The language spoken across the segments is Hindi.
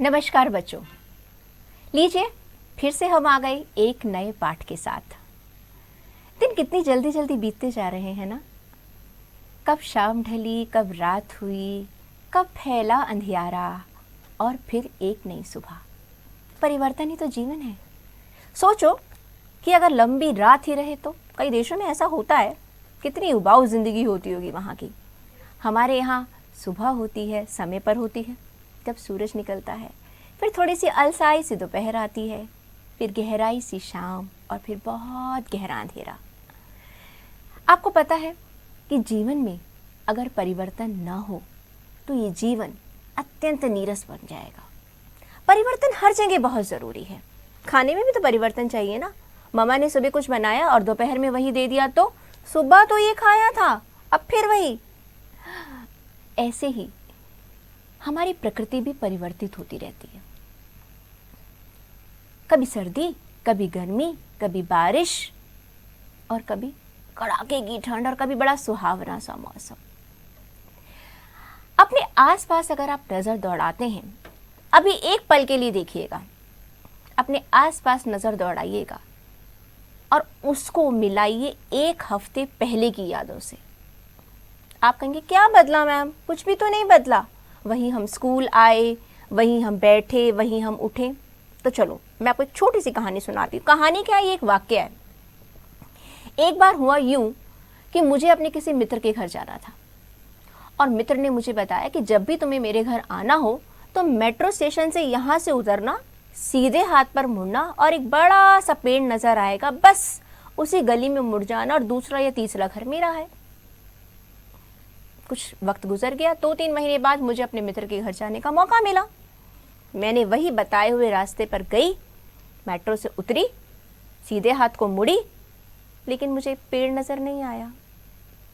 नमस्कार बच्चों, लीजिए फिर से हम आ गए एक नए पाठ के साथ। दिन कितनी जल्दी जल्दी बीतते जा रहे हैं ना। कब शाम ढली, कब रात हुई, कब फैला अंधियारा और फिर एक नई सुबह। परिवर्तन ही तो जीवन है। सोचो कि अगर लंबी रात ही रहे तो कई देशों में ऐसा होता है, कितनी उबाऊ जिंदगी होती होगी वहाँ की। हमारे यहाँ सुबह होती है, समय पर होती है जब सूरज निकलता है, फिर थोड़ी सी अलसाई सी दोपहर आती है, फिर गहराई सी शाम और फिर बहुत गहरा अंधेरा। आपको पता है कि जीवन में अगर परिवर्तन ना हो तो ये जीवन अत्यंत नीरस बन जाएगा। परिवर्तन हर जगह बहुत ज़रूरी है। खाने में भी तो परिवर्तन चाहिए ना। मम्मा ने सुबह कुछ बनाया और दोपहर में वही दे दिया, तो सुबह तो ये खाया था, अब फिर वही। ऐसे ही हमारी प्रकृति भी परिवर्तित होती रहती है। कभी सर्दी, कभी गर्मी, कभी बारिश और कभी कड़ाके की ठंड और कभी बड़ा सुहावना सा मौसम। अपने आसपास अगर आप नजर दौड़ाते हैं, अभी एक पल के लिए देखिएगा, अपने आसपास नजर दौड़ाइएगा और उसको मिलाइए एक हफ्ते पहले की यादों से। आप कहेंगे क्या बदला मैम? कुछ भी तो नहीं बदला। वहीं हम स्कूल आए, वहीं हम बैठे, वहीं हम उठे। तो चलो मैं आपको एक छोटी सी कहानी सुनाती हूँ। कहानी क्या है? ये एक वाक्य है। एक बार हुआ यूं कि मुझे अपने किसी मित्र के घर जाना था और मित्र ने मुझे बताया कि जब भी तुम्हें मेरे घर आना हो तो मेट्रो स्टेशन से यहाँ से उतरना, सीधे हाथ पर मुड़ना और एक बड़ा सा पेड़ नजर आएगा, बस उसी गली में मुड़ जाना और दूसरा या तीसरा घर मेरा है। कुछ वक्त गुजर गया, 2-3 महीने बाद मुझे अपने मित्र के घर जाने का मौका मिला। मैंने वही बताए हुए रास्ते पर गई, मेट्रो से उतरी, सीधे हाथ को मुड़ी, लेकिन मुझे पेड़ नजर नहीं आया।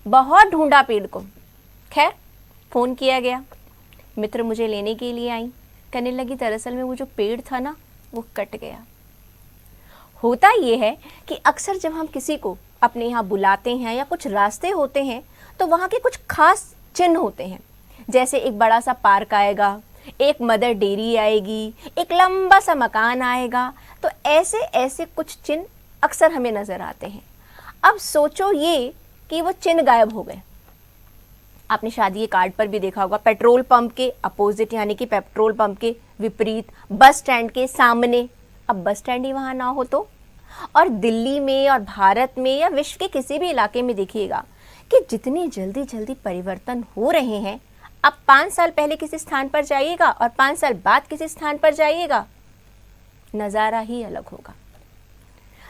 बहुत ढूंढा पेड़ को। खैर फोन किया गया, मित्र मुझे लेने के लिए आई। कहने लगी दरअसल में वो जो पेड़ था ना, वो कट गया। होता ये है कि अक्सर जब हम किसी को अपने यहाँ बुलाते हैं या कुछ रास्ते होते हैं तो वहाँ के कुछ खास चिन्ह होते हैं। जैसे एक बड़ा सा पार्क आएगा, एक मदर डेयरी आएगी, एक लंबा सा मकान आएगा। तो ऐसे ऐसे कुछ चिन्ह अक्सर हमें नजर आते हैं। अब सोचो ये कि वो चिन्ह गायब हो गए। आपने शादी के कार्ड पर भी देखा होगा, पेट्रोल पंप के अपोजिट यानी कि पेट्रोल पंप के विपरीत, बस स्टैंड के सामने। अब बस स्टैंड ही वहां ना हो तो? और दिल्ली में और भारत में या विश्व के किसी भी इलाके में देखिएगा कि जितनी जल्दी जल्दी परिवर्तन हो रहे हैं, आप 5 साल पहले किसी स्थान पर जाइएगा और 5 साल बाद किसी स्थान पर जाइएगा, नज़ारा ही अलग होगा।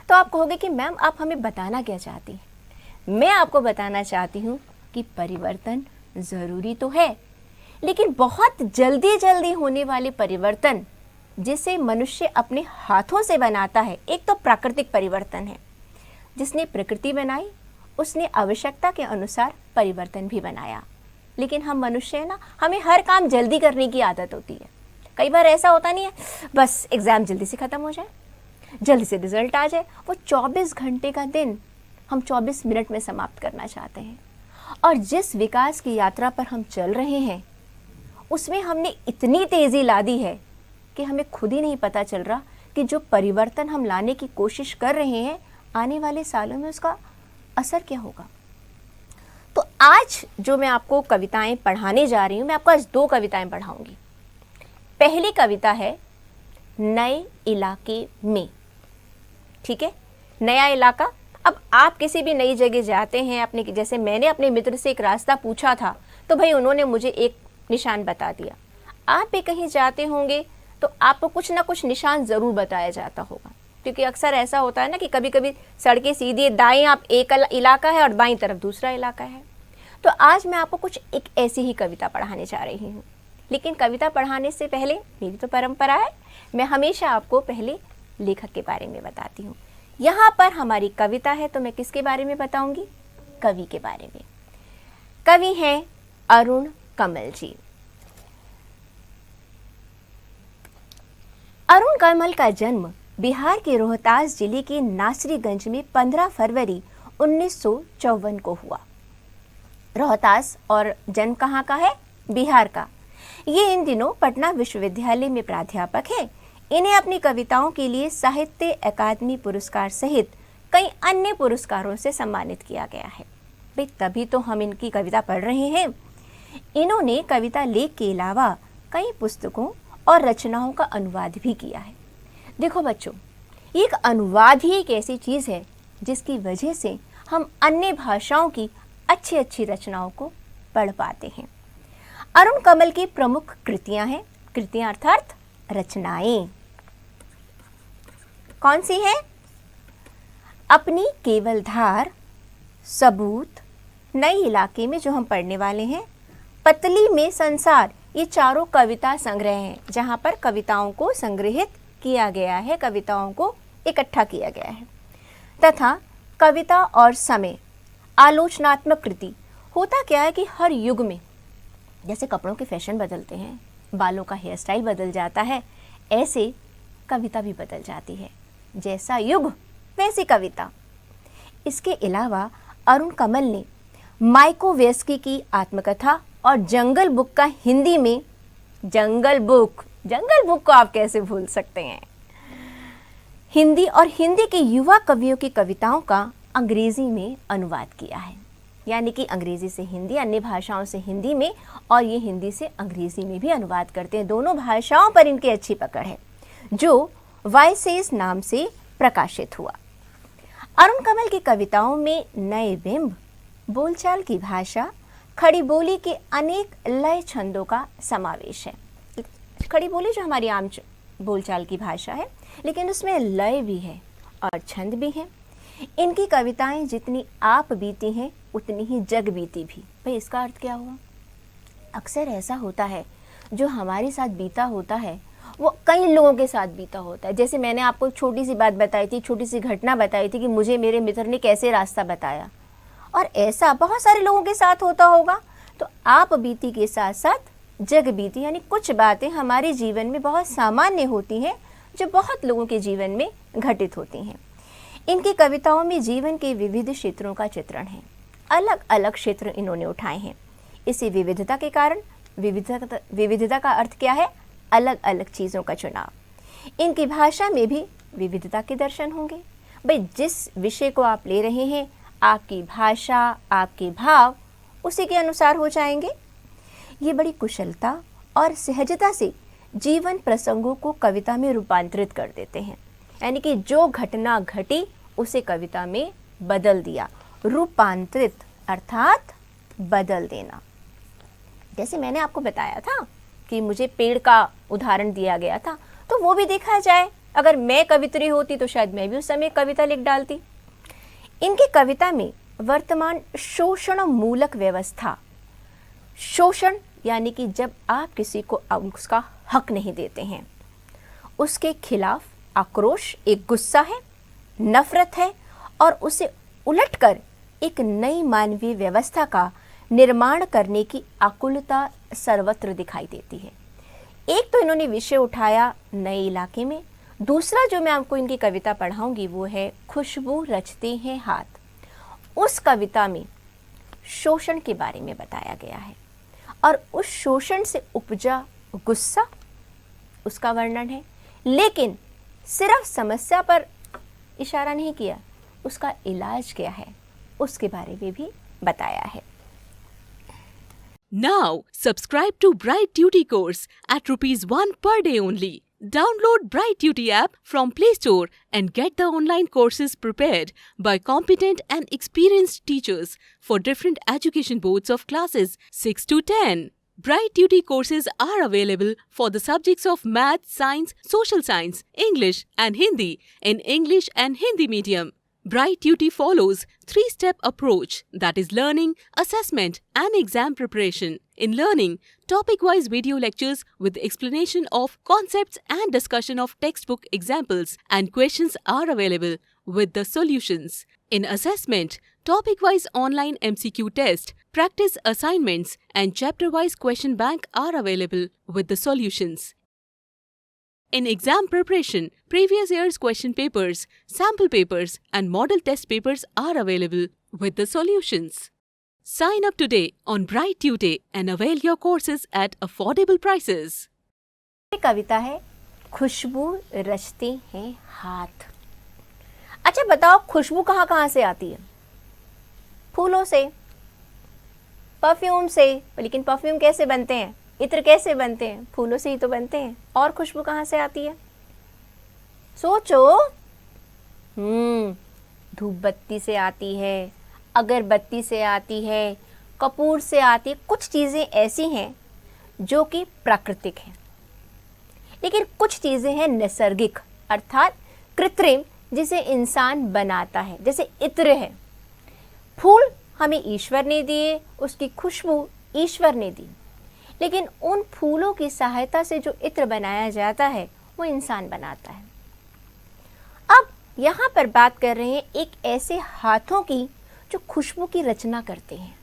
तो आप कहोगे कि मैम आप हमें बताना क्या चाहती हैं? मैं आपको बताना चाहती हूँ कि परिवर्तन ज़रूरी तो है, लेकिन बहुत जल्दी जल्दी होने वाले परिवर्तन जिसे मनुष्य अपने हाथों से बनाता है, एक तो प्राकृतिक परिवर्तन है। जिसने प्रकृति बनाई उसने आवश्यकता के अनुसार परिवर्तन भी बनाया। लेकिन हम मनुष्य हैं ना, हमें हर काम जल्दी करने की आदत होती है। कई बार ऐसा होता नहीं है, बस एग्ज़ाम जल्दी से ख़त्म हो जाए, जल्दी से रिजल्ट आ जाए। वो 24 घंटे का दिन हम 24 मिनट में समाप्त करना चाहते हैं। और जिस विकास की यात्रा पर हम चल रहे हैं उसमें हमने इतनी तेज़ी ला दी है कि हमें खुद ही नहीं पता चल रहा कि जो परिवर्तन हम लाने की कोशिश कर रहे हैं, आने वाले सालों में उसका असर क्या होगा। तो आज जो मैं आपको कविताएं पढ़ाने जा रही हूँ, मैं आपको आज 2 कविताएं पढ़ाऊंगी। पहली कविता है नए इलाके में। ठीक है, नया इलाका। अब आप किसी भी नई जगह जाते हैं, अपने जैसे मैंने अपने मित्र से एक रास्ता पूछा था तो भाई उन्होंने मुझे एक निशान बता दिया। आप भी कहीं जाते होंगे तो आपको कुछ ना कुछ निशान ज़रूर बताया जाता होगा, क्योंकि अक्सर ऐसा होता है ना कि कभी कभी सड़कें सीधी, दाएं आप एक इलाका है और बाईं तरफ दूसरा इलाका है। तो आज मैं आपको कुछ एक ऐसी ही कविता पढ़ाने जा रही हूँ। लेकिन कविता पढ़ाने से पहले मेरी तो परंपरा है, मैं हमेशा आपको पहले लेखक के बारे में बताती हूँ। यहाँ पर हमारी कविता है तो मैं किसके बारे में बताऊँगी? कवि के बारे में। कवि हैं अरुण कमल जी। अरुण कमल का जन्म बिहार के रोहतास जिले के नासरीगंज में 15 फरवरी 1954 को हुआ। रोहतास और जन्म कहाँ का है? बिहार का। ये इन दिनों पटना विश्वविद्यालय में प्राध्यापक हैं। इन्हें अपनी कविताओं के लिए साहित्य अकादमी पुरस्कार सहित कई अन्य पुरस्कारों से सम्मानित किया गया है। भाई तभी तो हम इनकी कविता पढ़ रहे हैं। इन्होंने कविता लेख के अलावा कई पुस्तकों और रचनाओं का अनुवाद भी किया है। देखो बच्चों, एक अनुवाद ही एक ऐसी चीज़ है जिसकी वजह से हम अन्य भाषाओं की अच्छी अच्छी रचनाओं को पढ़ पाते हैं। अरुण कमल की प्रमुख कृतियां हैं, कृतियां अर्थात रचनाएं। कौन सी हैं? अपनी केवल धार, सबूत, नए इलाके में जो हम पढ़ने वाले हैं, पतली में संसार, ये चारों कविता संग्रह हैं जहाँ पर कविताओं को संग्रहित किया गया है, कविताओं को इकट्ठा किया गया है। तथा कविता और समय, आलोचनात्मक कृति। होता क्या है कि हर युग में जैसे कपड़ों के फैशन बदलते हैं, बालों का हेयर स्टाइल बदल जाता है, ऐसे कविता भी बदल जाती है। जैसा युग वैसी कविता। इसके अलावा अरुण कमल ने माइकोवेस्की की आत्मकथा और जंगल बुक का हिंदी में, जंगल बुक को आप कैसे भूल सकते हैं, हिंदी और हिंदी के युवा कवियों की कविताओं का अंग्रेजी में अनुवाद किया है। यानी कि अंग्रेजी से हिंदी, अन्य भाषाओं से हिंदी में, और ये हिंदी से अंग्रेजी में भी अनुवाद करते हैं। दोनों भाषाओं पर इनकी अच्छी पकड़ है, जो वाइसेस नाम से प्रकाशित हुआ। अरुण कमल की कविताओं में नए बिंब, बोलचाल की भाषा, खड़ी बोली के अनेक लय छंदों का समावेश है। खड़ी बोली जो हमारी आम बोलचाल की भाषा है, लेकिन उसमें लय भी है और छंद भी है। इनकी कविताएं जितनी आप बीती हैं उतनी ही जग बीती भी। भाई इसका अर्थ क्या हुआ? अक्सर ऐसा होता है जो हमारे साथ बीता होता है वो कई लोगों के साथ बीता होता है। जैसे मैंने आपको छोटी सी बात बताई थी, छोटी सी घटना बताई थी कि मुझे मेरे मित्र ने कैसे रास्ता बताया, और ऐसा बहुत सारे लोगों के साथ होता होगा। तो आप बीती के साथ साथ जग बीती, यानी कुछ बातें हमारे जीवन में बहुत सामान्य होती हैं जो बहुत लोगों के जीवन में घटित होती हैं। इनकी कविताओं में जीवन के विविध क्षेत्रों का चित्रण है। अलग अलग क्षेत्र इन्होंने उठाए हैं। इसी विविधता के कारण, विविधता का अर्थ क्या है? अलग अलग चीज़ों का चुनाव। इनकी भाषा में भी विविधता के दर्शन होंगे। भाई जिस विषय को आप ले रहे हैं, आपकी भाषा, आपके भाव उसी के अनुसार हो जाएंगे। ये बड़ी कुशलता और सहजता से जीवन प्रसंगों को कविता में रूपांतरित कर देते हैं। यानी कि जो घटना घटी उसे कविता में बदल दिया। रूपांतरित अर्थात बदल देना। जैसे मैंने आपको बताया था कि मुझे पेड़ का उदाहरण दिया गया था, तो वो भी देखा जाए। अगर मैं कवित्री होती तो शायद मैं भी उस समय कविता लिख डालती। इनकी कविता में वर्तमान शोषण मूलक व्यवस्था, शोषण यानी कि जब आप किसी को उसका हक नहीं देते हैं, उसके खिलाफ आक्रोश, एक गुस्सा है, नफरत है, और उसे उलटकर एक नई मानवीय व्यवस्था का निर्माण करने की आकुलता सर्वत्र दिखाई देती है। एक तो इन्होंने विषय उठाया नए इलाके में। दूसरा जो मैं आपको इनकी कविता पढ़ाऊंगी वो है खुशबू रचते हैं हाथ। उस कविता में शोषण के बारे में बताया गया है और उस शोषण से उपजा गुस्सा, उसका वर्णन है। लेकिन सिर्फ समस्या पर इशारा नहीं किया, उसका इलाज क्या है उसके बारे में भी बताया है। Now, subscribe to Bright Duty course at ₹1 per day only. Download Bright Duty app from Play Store and get the online courses prepared by competent and experienced teachers for different education boards of classes 6 to 10. Bright Duty courses are available for the subjects of Math, Science, Social Science, English and Hindi in English and Hindi medium. Bright Duty follows 3-step approach, that is learning, assessment and exam preparation. In learning, topic-wise video lectures with explanation of concepts and discussion of textbook examples and questions are available with the solutions. In assessment, topic-wise online MCQ test, practice assignments and chapter-wise question bank are available with the solutions. In exam preparation, previous year's question papers, sample papers and model test papers are available with the solutions. Sign up today on Bright Tutor and avail your courses at affordable prices. ये कविता है खुशबू रचते हैं हाथ। अच्छा बताओ, खुशबू कहाँ कहाँ से आती है? फूलों से, परफ्यूम से। लेकिन परफ्यूम कैसे बनते हैं, इत्र कैसे बनते हैं? फूलों से ही तो बनते हैं। और खुशबू कहाँ से आती है? सोचो। धूप बत्ती से आती है, अगरबत्ती से आती है, कपूर से आती है। कुछ चीज़ें ऐसी हैं जो कि प्राकृतिक हैं, लेकिन कुछ चीज़ें हैं नैसर्गिक अर्थात कृत्रिम, जिसे इंसान बनाता है। जैसे इत्र है, फूल हमें ईश्वर ने दिए, उसकी खुशबू ईश्वर ने दी, लेकिन उन फूलों की सहायता से जो इत्र बनाया जाता है वो इंसान बनाता है। अब यहाँ पर बात कर रहे हैं एक ऐसे हाथों की जो खुशबू की रचना करते हैं।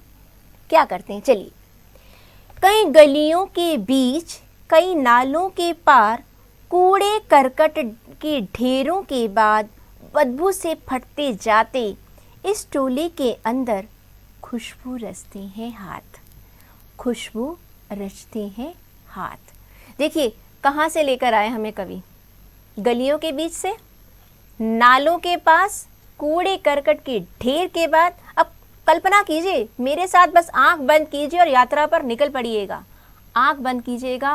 क्या करते हैं? चलिए। कई गलियों के बीच, कई नालों के पार, कूड़े करकट के ढेरों के बाद बदबू से फटते जाते इस टोले के अंदर खुशबू रचते हैं हाथ। खुशबू रचते हैं हाथ। देखिए कहाँ से लेकर आए हमें कवि? गलियों के बीच से, नालों के पास, कूड़े करकट के ढेर के बाद। अब कल्पना कीजिए, मेरे साथ बस आंख बंद कीजिए और यात्रा पर निकल पड़िएगा। आंख बंद कीजिएगा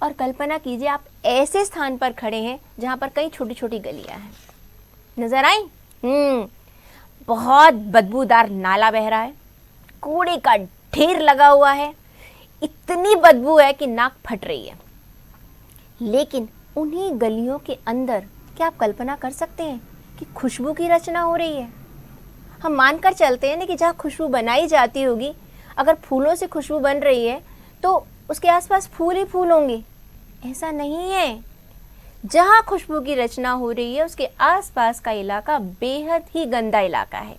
और कल्पना कीजिए आप ऐसे स्थान पर खड़े हैं जहाँ पर कई छोटी छोटी गलियाँ हैं। नजर आई? बहुत बदबूदार नाला बह रहा है, कूड़े का ढेर लगा हुआ है, इतनी बदबू है कि नाक फट रही है। लेकिन उन्हीं गलियों के अंदर क्या आप कल्पना कर सकते हैं कि खुशबू की रचना हो रही है? हम मानकर चलते हैं ना कि जहाँ खुशबू बनाई जाती होगी, अगर फूलों से खुशबू बन रही है तो उसके आसपास फूल ही फूल होंगे। ऐसा नहीं है। जहाँ खुशबू की रचना हो रही है उसके आसपास का इलाका बेहद ही गंदा इलाका है।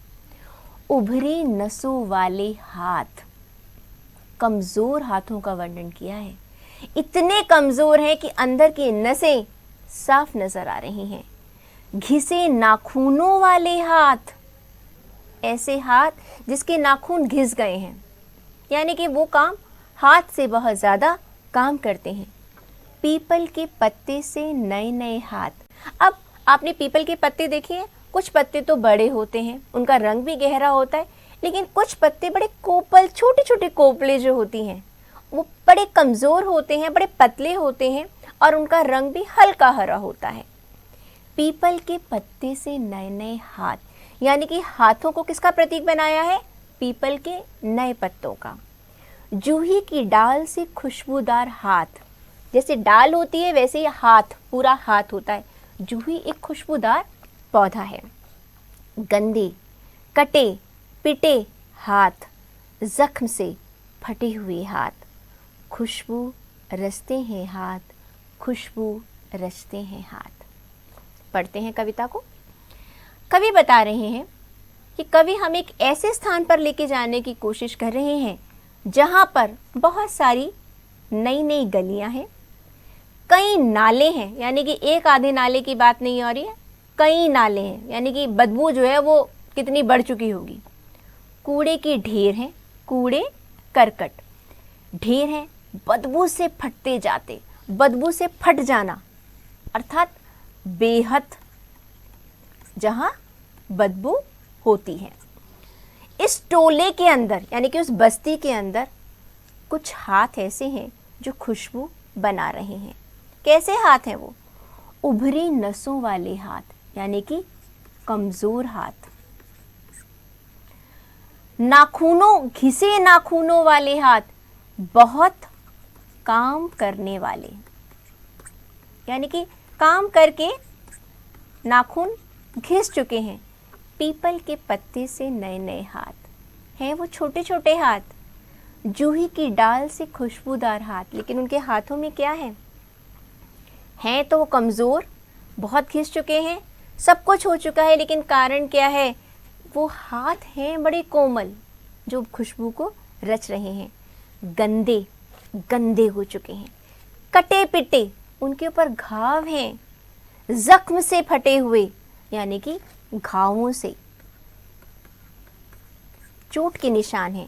उभरी नसों वाले हाथ, कमज़ोर हाथों का वर्णन किया है। इतने कमज़ोर हैं कि अंदर की नसें साफ नज़र आ रही हैं। घिसे नाखूनों वाले हाथ, ऐसे हाथ जिसके नाखून घिस गए हैं, यानी कि वो काम हाथ से बहुत ज़्यादा काम करते हैं। पीपल के पत्ते से नए नए हाथ। अब आपने पीपल के पत्ते देखे हैं? कुछ पत्ते तो बड़े होते हैं, उनका रंग भी गहरा होता है, लेकिन कुछ पत्ते बड़े कोपल, छोटे छोटे कोपले जो होती हैं वो बड़े कमज़ोर होते हैं, बड़े पतले होते हैं और उनका रंग भी हल्का हरा होता है। पीपल के पत्ते से नए नए हाथ, यानी कि हाथों को किसका प्रतीक बनाया है? पीपल के नए पत्तों का। जूही की डाल से खुशबूदार हाथ, जैसे डाल होती है वैसे ही हाथ, पूरा हाथ होता है। जूही एक खुशबूदार पौधा है। गंदे, कटे, पिटे हाथ, जख्म से फटे हुए हाथ, खुशबू रचते हैं हाथ, खुशबू रचते हैं हाथ। पढ़ते हैं कविता को। कवि बता रहे हैं कि कवि हम एक ऐसे स्थान पर लेके जाने की कोशिश कर रहे हैं जहाँ पर बहुत सारी नई नई गलियाँ हैं, कई नाले हैं, यानी कि एक आधे नाले की बात नहीं हो रही है, कई नाले हैं, यानी कि बदबू जो है वो कितनी बढ़ चुकी होगी। कूड़े के ढेर हैं, कूड़े करकट ढेर हैं, बदबू से फटते जाते। बदबू से फट जाना अर्थात बेहद जहाँ बदबू होती है। इस टोले के अंदर, यानी कि उस बस्ती के अंदर कुछ हाथ ऐसे हैं जो खुशबू बना रहे हैं। कैसे हाथ हैं वो? उभरी नसों वाले हाथ, यानी कि कमज़ोर हाथ। नाखूनों, घिसे नाखूनों वाले हाथ, बहुत काम करने वाले, यानी कि काम करके नाखून घिस चुके हैं। पीपल के पत्ते से नए नए हाथ हैं, वो छोटे छोटे हाथ। जूही की डाल से खुशबूदार हाथ, लेकिन उनके हाथों में क्या है? हैं तो वो कमज़ोर, बहुत घिस चुके हैं, सब कुछ हो चुका है, लेकिन कारण क्या है? वो हाथ हैं बड़े कोमल जो खुशबू को रच रहे हैं। गंदे, गंदे हो चुके हैं, कटे पिटे, उनके ऊपर घाव हैं, जख्म से फटे हुए, यानी कि घावों से चोट के निशान हैं।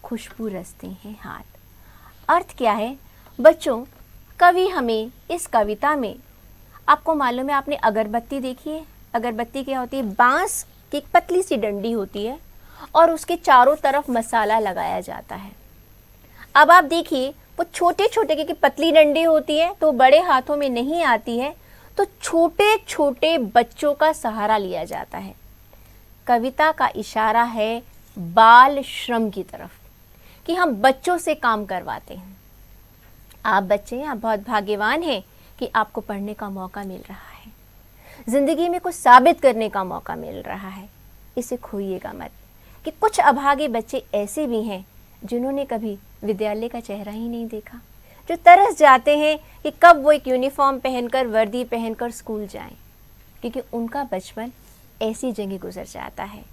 खुशबू रचते हैं हाथ। अर्थ क्या है बच्चों? कवि हमें इस कविता में, आपको मालूम है, आपने अगरबत्ती देखी है? अगरबत्ती क्या होती है? बांस की एक पतली सी डंडी होती है और उसके चारों तरफ मसाला लगाया जाता है। अब आप देखिए, वो छोटे छोटे, क्योंकि पतली डंडी होती है तो बड़े हाथों में नहीं आती है, तो छोटे छोटे बच्चों का सहारा लिया जाता है। कविता का इशारा है बाल श्रम की तरफ, कि हम बच्चों से काम करवाते हैं। आप बच्चे हैं, आप बहुत भाग्यवान हैं कि आपको पढ़ने का मौका मिल रहा है, ज़िंदगी में कुछ साबित करने का मौका मिल रहा है। इसे खोइएगा मत कि कुछ अभागे बच्चे ऐसे भी हैं जिन्होंने कभी विद्यालय का चेहरा ही नहीं देखा, जो तरस जाते हैं कि कब वो एक यूनिफॉर्म पहनकर, वर्दी पहनकर स्कूल जाएं, क्योंकि उनका बचपन ऐसी जगह गुजर जाता है।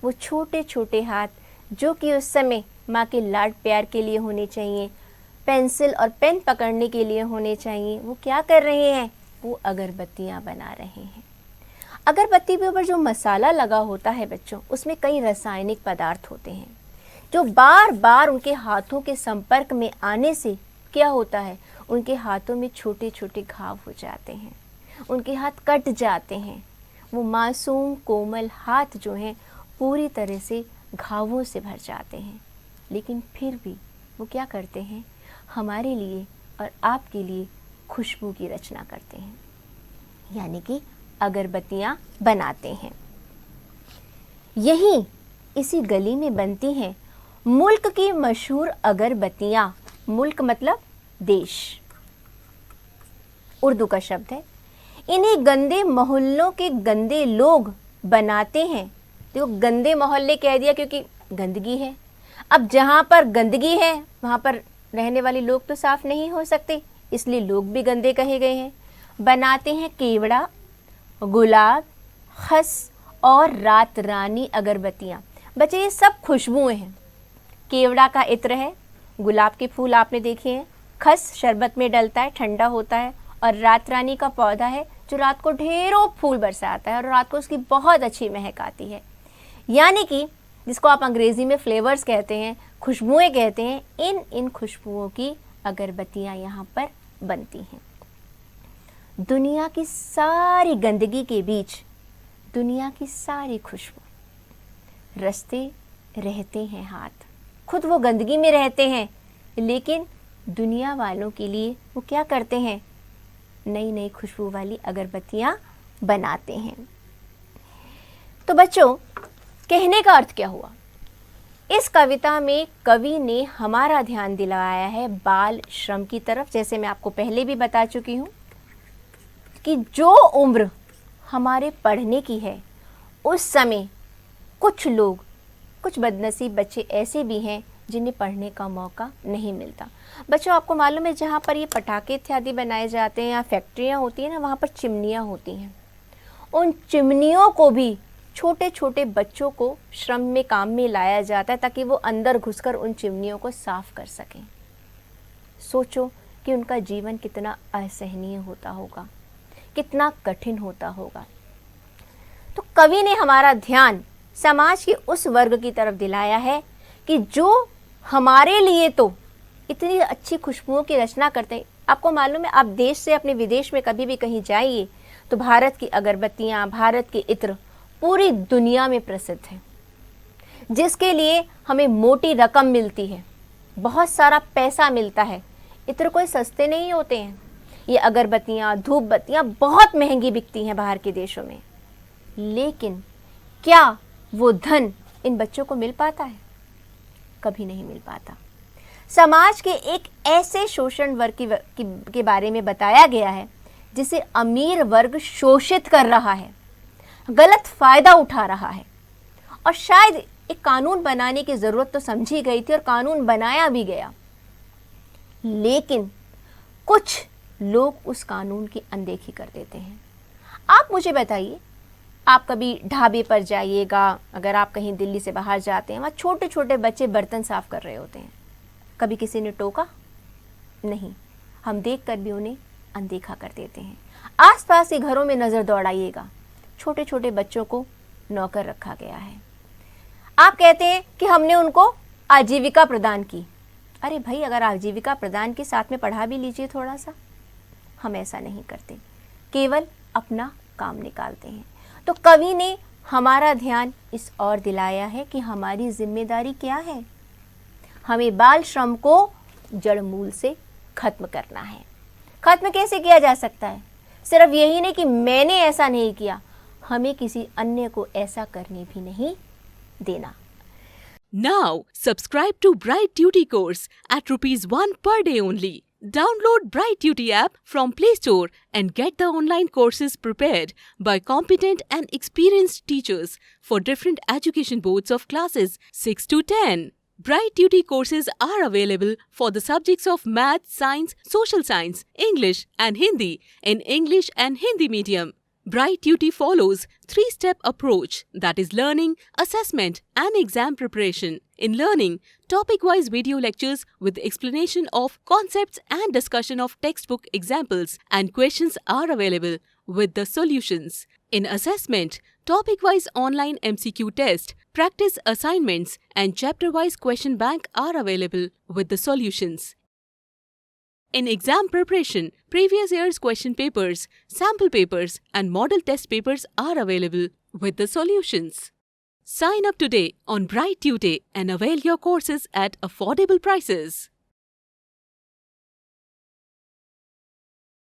वो छोटे छोटे हाथ जो कि उस समय माँ के लाड प्यार के लिए होने चाहिए, पेंसिल और पेन पकड़ने के लिए होने चाहिए, वो क्या कर रहे हैं? वो अगरबत्तियाँ बना रहे हैं। अगरबत्ती के ऊपर जो मसाला लगा होता है बच्चों, उसमें कई रासायनिक पदार्थ होते हैं जो बार बार उनके हाथों के संपर्क में आने से क्या होता है? उनके हाथों में छोटे छोटे घाव हो जाते हैं, उनके हाथ कट जाते हैं। वो मासूम कोमल हाथ जो हैं पूरी तरह से घावों से भर जाते हैं, लेकिन फिर भी वो क्या करते हैं? हमारे लिए और आपके लिए खुशबू की रचना करते हैं, यानी कि अगरबत्तियाँ बनाते हैं। यही इसी गली में बनती हैं मुल्क की मशहूर अगरबत्तियाँ। मुल्क मतलब देश, उर्दू का शब्द है। इन्हीं गंदे मोहल्लों के गंदे लोग बनाते हैं। देखो, गंदे मोहल्ले कह दिया क्योंकि गंदगी है। अब जहाँ पर गंदगी है वहाँ पर रहने वाले लोग तो साफ नहीं हो सकते, इसलिए लोग भी गंदे कहे गए हैं। बनाते हैं केवड़ा, गुलाब, खस और रात रानी अगरबत्तियाँ। बच्चे, ये सब खुशबुएं हैं। केवड़ा का इत्र है, गुलाब के फूल आपने देखे हैं, खस शरबत में डलता है, ठंडा होता है, और रात रानी का पौधा है जो रात को ढेरों फूल बरसाता है और रात को उसकी बहुत अच्छी महक आती है। यानी कि जिसको आप अंग्रेज़ी में फ्लेवर्स कहते हैं, खुशबुएं कहते हैं, इन खुशबुओं की अगरबत्तियाँ यहाँ पर बनती हैं। दुनिया की सारी गंदगी के बीच दुनिया की सारी खुशबू रचते रहते हैं हाथ। खुद वो गंदगी में रहते हैं, लेकिन दुनिया वालों के लिए वो क्या करते हैं? नई नई खुशबू वाली अगरबत्तियाँ बनाते हैं। तो बच्चों, कहने का अर्थ क्या हुआ? इस कविता में कवि ने हमारा ध्यान दिलाया है बाल श्रम की तरफ। जैसे मैं आपको पहले भी बता चुकी हूँ कि जो उम्र हमारे पढ़ने की है, उस समय कुछ लोग, कुछ बदनसीब बच्चे ऐसे भी हैं जिन्हें पढ़ने का मौका नहीं मिलता। बच्चों, आपको मालूम है जहाँ पर ये पटाखे इत्यादि बनाए जाते हैं या फैक्ट्रियाँ होती हैं ना, वहाँ पर चिमनियाँ होती हैं। उन चिमनियों को भी छोटे छोटे बच्चों को श्रम में काम में लाया जाता है ताकि वो अंदर घुसकर उन चिमनियों को साफ कर सकें। सोचो कि उनका जीवन कितना असहनीय होता होगा, कितना कठिन होता होगा। तो कवि ने हमारा ध्यान समाज के उस वर्ग की तरफ दिलाया है कि जो हमारे लिए तो इतनी अच्छी खुशबुओं की रचना करते हैं। आपको मालूम है, आप देश से अपने विदेश में कभी भी कहीं जाइए तो भारत की अगरबत्तियाँ, भारत के इत्र पूरी दुनिया में प्रसिद्ध हैं, जिसके लिए हमें मोटी रकम मिलती है, बहुत सारा पैसा मिलता है। इत्र कोई सस्ते नहीं होते हैं। ये अगरबत्तियाँ, धूप बत्तियाँ बहुत महंगी बिकती हैं बाहर के देशों में, लेकिन क्या वो धन इन बच्चों को मिल पाता है? कभी नहीं मिल पाता। समाज के एक ऐसे शोषण वर्ग के बारे में बताया गया है जिसे अमीर वर्ग शोषित कर रहा है, गलत फायदा उठा रहा है। और शायद एक कानून बनाने की ज़रूरत तो समझी गई थी और कानून बनाया भी गया, लेकिन कुछ लोग उस कानून की अनदेखी कर देते हैं। आप मुझे बताइए, आप कभी ढाबे पर जाइएगा, अगर आप कहीं दिल्ली से बाहर जाते हैं, वहाँ छोटे छोटे बच्चे बर्तन साफ कर रहे होते हैं। कभी किसी ने टोका? नहीं। हम देखकर भी उन्हें अनदेखा कर देते हैं। आसपास के घरों में नज़र दौड़ाइएगा, छोटे छोटे बच्चों को नौकर रखा गया है। आप कहते हैं कि हमने उनको आजीविका प्रदान की। अरे भाई, अगर आजीविका प्रदान के साथ में पढ़ा भी लीजिए थोड़ा सा। हम ऐसा नहीं करते, केवल अपना काम निकालते हैं। तो कवि ने हमारा ध्यान इस ओर दिलाया है कि हमारी जिम्मेदारी क्या है। हमें बाल श्रम को जड़ मूल से खत्म करना है। खत्म कैसे किया जा सकता है? सिर्फ यही नहीं कि मैंने ऐसा नहीं किया, हमें किसी अन्य को ऐसा करने भी नहीं देना। Now, subscribe to Bright Duty course at ₹1 per day only. Download Bright Duty app from Play Store and get the online courses prepared by competent and experienced teachers for different education boards of classes 6 to 10. Bright Duty courses are available for the subjects of Math, Science, Social Science, English and Hindi in English and Hindi medium. Bright Duty follows 3-step approach, that is learning, assessment and exam preparation. In learning, topic-wise video lectures with explanation of concepts and discussion of textbook examples and questions are available with the solutions. In assessment, topic-wise online MCQ test, practice assignments and chapter-wise question bank are available with the solutions. In exam preparation, previous year's question papers, sample papers and model test papers are available with the solutions. Sign up today on Bright Tutor and avail your courses at affordable prices.